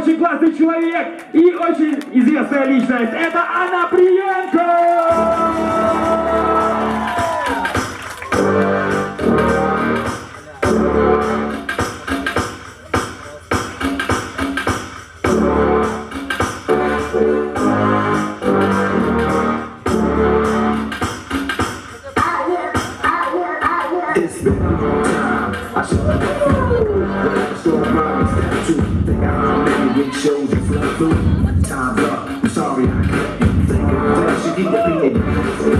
очень классный человек и очень известная личность. Это Анна Приенко! It's been a long time. I should have the storm runs down to think how many week shows you flow through. Time's up. I'm sorry I can't think of that. Should keep repeating.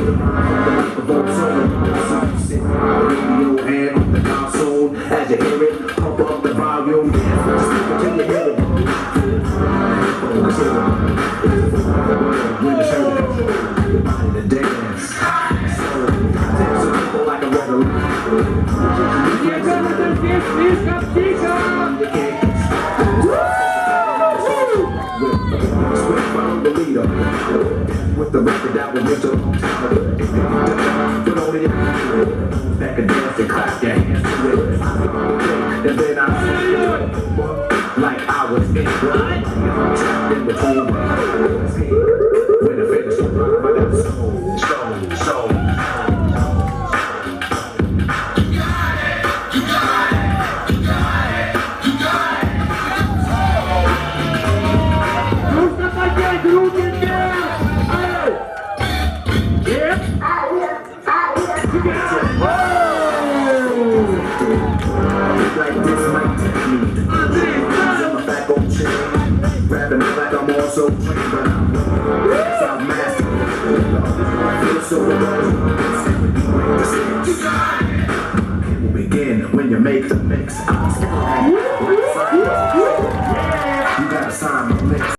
The microphone solo. Sit on the radio and on the console. As you hear it, pump up the volume. Just speak until you hear it. When it's heard, your body to dance. So people like a revolution. Ребята, здесь слишком тихо! With the record that was just a long time ago. Put on it, back and dance and clap your hands to it. And then I like I was in trapped in between. When I finished the rhyme, I got so. Нужно поднять руки вверх! Нет? Like this might take me. I'm back on chain. Rapping like I'm also trained, but I'm master. I feel so alone. We'll begin when you make the mix.